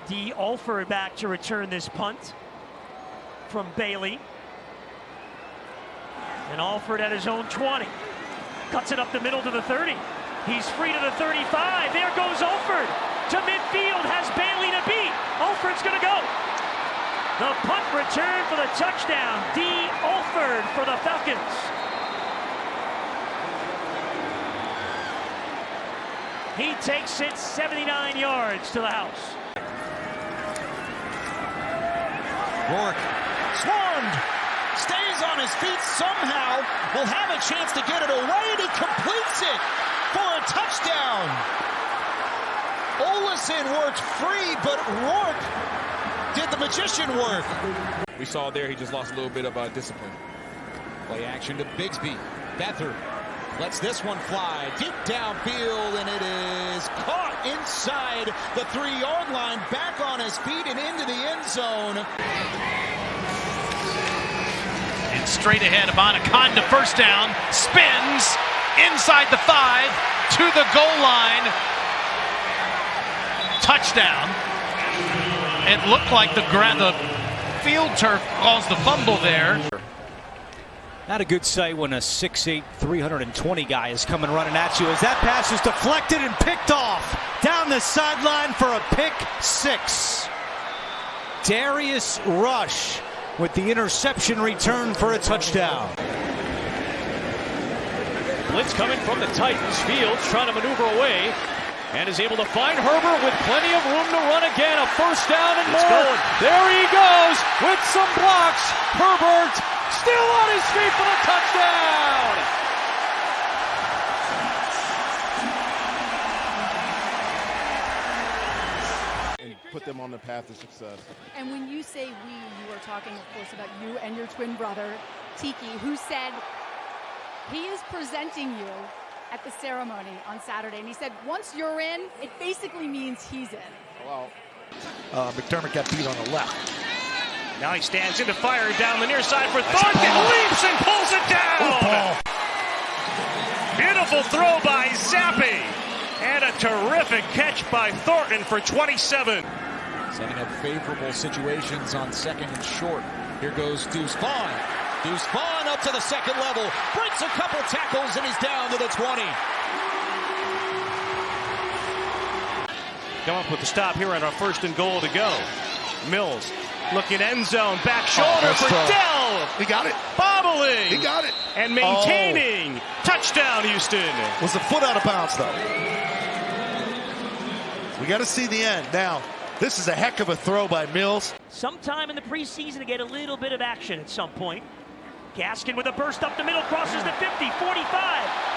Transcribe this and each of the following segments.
D. Alford back to return this punt from Bailey. And Alford at his own 20. Cuts it up the middle to the 30. He's free to the 35. There goes Alford. To midfield, has Bailey to beat. Alford's going to go. The punt return for the touchdown. D. Alford for the Falcons. He takes it 79 yards to the house. Rourke swarmed, stays on his feet somehow, will have a chance to get it away, and he completes it for a touchdown. Olesen worked free, but Rourke did the magician work. We saw there he just lost a little bit of discipline. Play action to Bigsby. Beathard lets this one fly deep downfield, and it is caught inside the 3-yard line, back on his feet and into the end zone. And straight ahead, Abanikanda, first down, spins inside the 5 to the goal line. Touchdown. It looked like the field turf caused the fumble there. Not a good sight when a 6'8", 320 guy is coming running at you as that pass is deflected and picked off down the sideline for a pick 6. Darius Rush with the interception return for a touchdown. Blitz coming from the Titans. Fields trying to maneuver away and is able to find Herbert with plenty of room to run again. A first down and more. Going. There he goes with some blocks. Herbert still on his feet for the touchdown. And put them on the path to success. And when you say we, you are talking, of course, about you and your twin brother, Tiki, who said he is presenting you at the ceremony on Saturday. And he said, once you're in, it basically means he's in. Wow. McDermott got beat on the left. Now he stands into fire down the near side for Thornton, leaps and pulls it down. Beautiful throw by Zappi. And a terrific catch by Thornton for 27. Setting up favorable situations on second and short. Here goes Deuce Vaughn. Deuce Vaughn up to the second level. Breaks a couple tackles and he's down to the 20. Come up with the stop here on our first and goal to go. Mills looking end zone, back shoulder for Dell. He got it. Bobbling. He got it. And maintaining. Touchdown, Houston. Was the foot out of bounds, though? We got to see the end. Now, this is a heck of a throw by Mills. Sometime in the preseason to get a little bit of action at some point. Gaskin with a burst up the middle, crosses the 50, 45,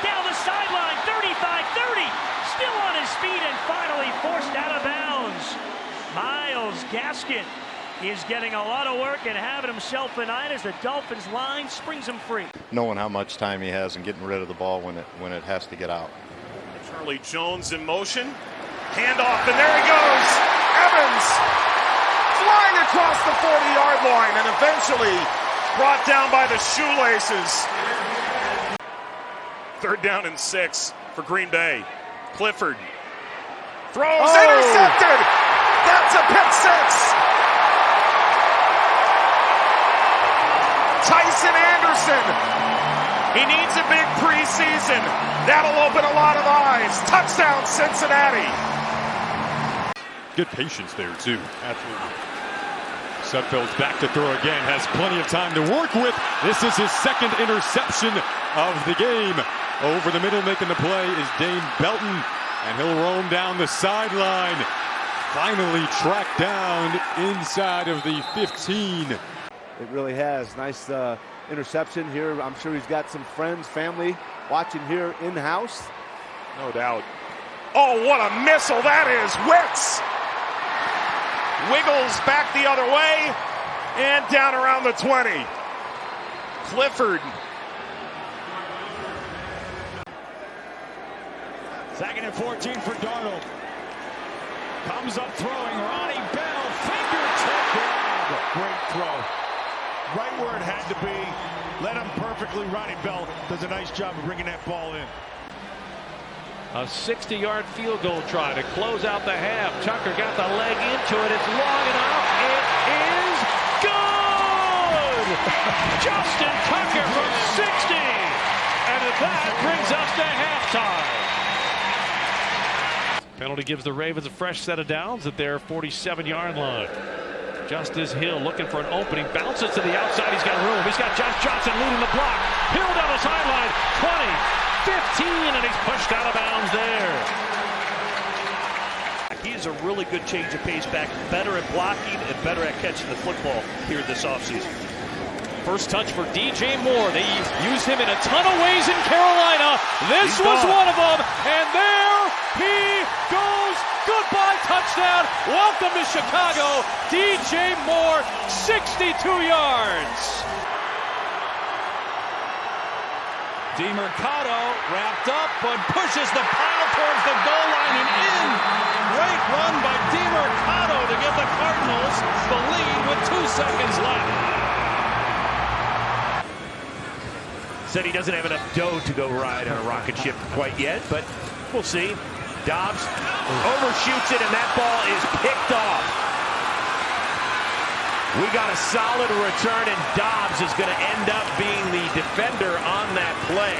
down the sideline, 35, 30, still on his feet and finally forced out of bounds. Myles Gaskin is getting a lot of work and having himself a night as the Dolphins line springs him free. Knowing how much time he has and getting rid of the ball when it has to get out. Charlie Jones in motion. Handoff, and there he goes. Evans flying across the 40-yard line and eventually brought down by the shoelaces. 3rd down and 6 for Green Bay. Clifford throws, intercepted. That's a pick 6. Tyson Anderson. He needs a big preseason. That'll open a lot of eyes. Touchdown, Cincinnati. Good patience there, too. Absolutely. Sudfeld's back to throw again. Has plenty of time to work with. This is his second interception of the game. Over the middle making the play is Dane Belton. And he'll roam down the sideline. Finally tracked down inside of the 15. It really has. Nice interception here. I'm sure he's got some friends, family watching here in-house. No doubt. Oh, what a missile that is. Wicks wiggles back the other way and down around the 20. Clifford. 2nd and 14 for Darnold. Comes up throwing. Ronnie Bell. Fingertip grab. Great throw. Right where it had to be. Led him perfectly. Ronnie Bell does a nice job of bringing that ball in. A 60-yard field goal try to close out the half. Tucker got the leg in to it. It's long enough. It is good! Justin Tucker from 60. And that brings us to halftime. Penalty gives the Ravens a fresh set of downs at their 47-yard line. Justice Hill looking for an opening. Bounces to the outside. He's got room. He's got Josh Johnson leading the block. Hill down the sideline. 20, 15, and he's pushed out of bounds there. He is a really good change of pace back. Better at blocking and better at catching the football here this offseason. First touch for DJ Moore. They use him in a ton of ways in Carolina. This was one of them. And there he goes. Goodbye touchdown. Welcome to Chicago. DJ Moore, 62 yards. DeMercado wrapped up but pushes the pile towards the goal line and in. Great run by DeMercado to give the Cardinals the lead with 2 seconds left. Said he doesn't have enough dough to go ride on a rocket ship quite yet, but we'll see. Dobbs overshoots it, and that ball is picked off. We got a solid return, and Dobbs is going to end up being the defender on that play.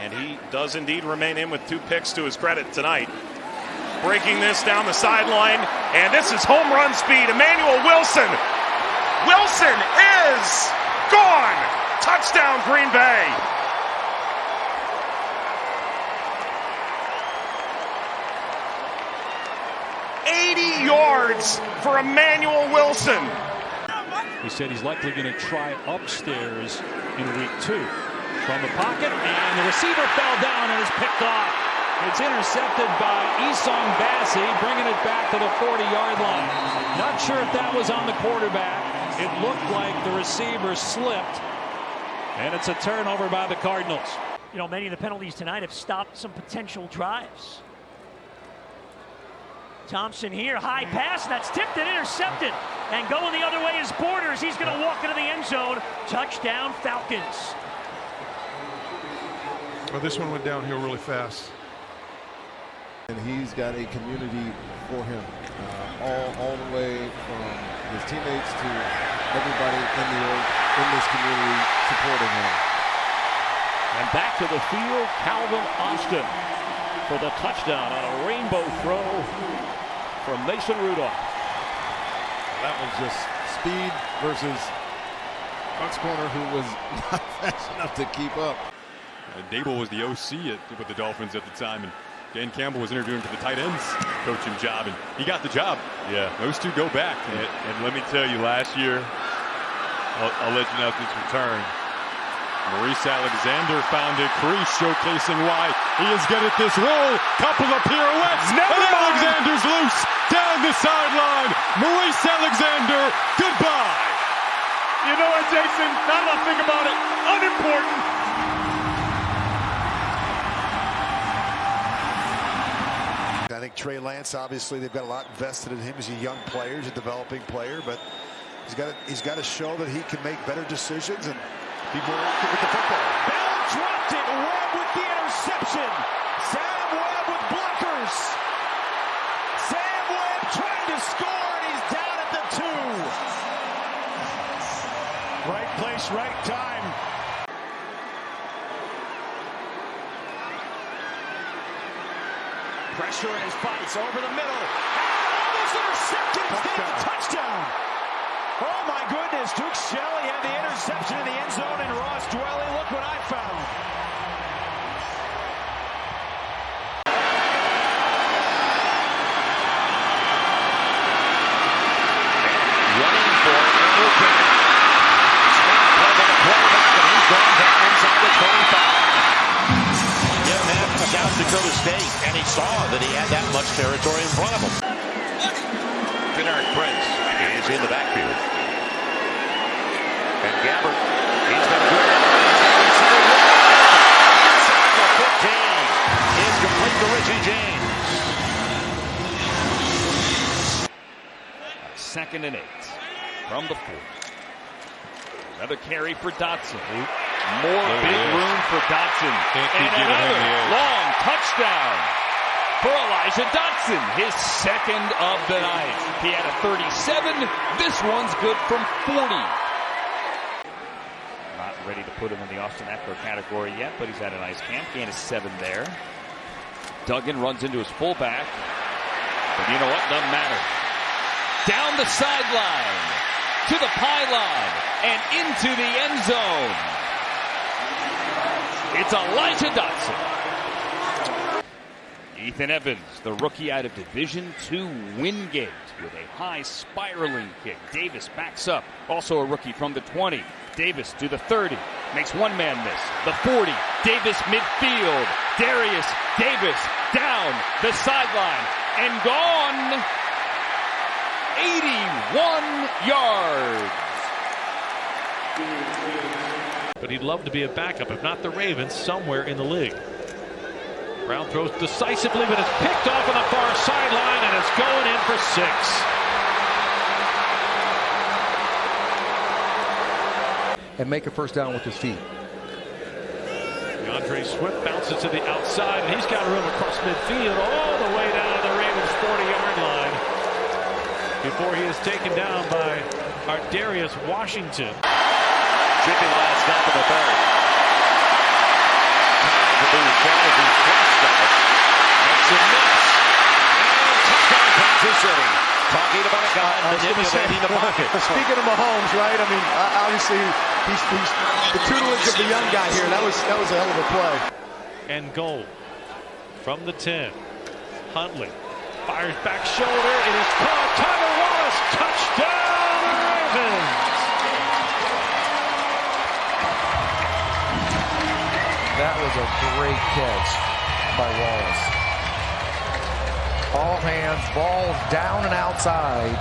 And he does indeed remain in with 2 picks to his credit tonight. Breaking this down the sideline, and this is home run speed. Emmanuel Wilson. Wilson is gone. Touchdown, Green Bay. Yards for Emmanuel Wilson. He said he's likely going to try upstairs in week 2. From the pocket, and the receiver fell down and is picked off. It's intercepted by Esong Bassi, bringing it back to the 40-yard line. Not sure if that was on the quarterback. It looked like the receiver slipped, and it's a turnover by the Cardinals. You know, many of the penalties tonight have stopped some potential drives. Thompson here, high pass, that's tipped and intercepted. And going the other way is Borders. He's going to walk into the end zone. Touchdown, Falcons. Well, this one went downhill really fast. And he's got a community for him, all the way from his teammates to everybody in this community supporting him. And back to the field, Calvin Austin for the touchdown on a rainbow throw from Mason Rudolph. That was just speed versus Bucks corner, who was not fast enough to keep up. Dable was the OC with the Dolphins at the time, and Dan Campbell was interviewing for the tight ends coaching job, and he got the job. Yeah, those two go back. And let me tell you, last year, I'll let you know this return. Maurice Alexander found it. Crease showcasing why he is good at this roll. Couple of pirouettes. And Alexander's loose down the sideline. Maurice Alexander, goodbye. You know what, Jason? Now that I think about it, unimportant. I think Trey Lance, obviously, they've got a lot invested in him. He's a young player, he's a developing player, but he's got to show that he can make better decisions and be more active with the football. Bell dropped it. Webb with the interception. Sam Webb with blockers. Sam Webb trying to score, and he's down at the 2. Right place, right time. Pressure in his fights over the middle. Almost intercepted instead of a touchdown. Oh my goodness, Duke Shelley had the interception in the end zone, and Ross Dwelly, look what I found. Running for High-octane. Smart play by the quarterback, and he's gone down inside the 25. Given that to South Dakota State, and he saw that he had that much territory in front of him. Deneric Prince is in the backfield. And Gabbert, he's been good. Inside the 15 is complete to Richie James. 2nd and 8 from the 4. Another carry for Dotson. More big room for Dotson. And another long touchdown for Elijah Dotson. Dotson, his second of the night. He had a 37. This one's good from 40. Not ready to put him in the Austin Eckler category yet, but he's had a nice camp. Gain of 7 there. Duggan runs into his fullback. But you know what? Doesn't matter. Down the sideline, to the pylon, and into the end zone. It's Elijah Dotson. Ethan Evans, the rookie out of Division II Wingate, with a high spiraling kick. Davis backs up, also a rookie from the 20. Davis to the 30, makes one man miss. The 40, Davis midfield. Darius Davis down the sideline and gone. 81 yards. But he'd love to be a backup, if not the Ravens, somewhere in the league. Brown throws decisively, but it's picked off on the far sideline, and it's going in for 6. And make a first down with his feet. DeAndre Swift bounces to the outside, and he's got room across midfield all the way down to the Ravens' 40-yard line before he is taken down by Darius Washington. Should be last snap of the third. To be fouled, he's flushed out. Makes a miss. And touchdown Kansas City. Talking about a guy manipulating the pocket. Speaking of Mahomes, right? I mean, obviously, he's the tutelage of the young guy here. That was a hell of a play. And goal from the 10. Huntley fires back shoulder. It is caught. Tyler Wallace, touchdown Ravens. That was a great catch by Wallace. All hands, ball down and outside.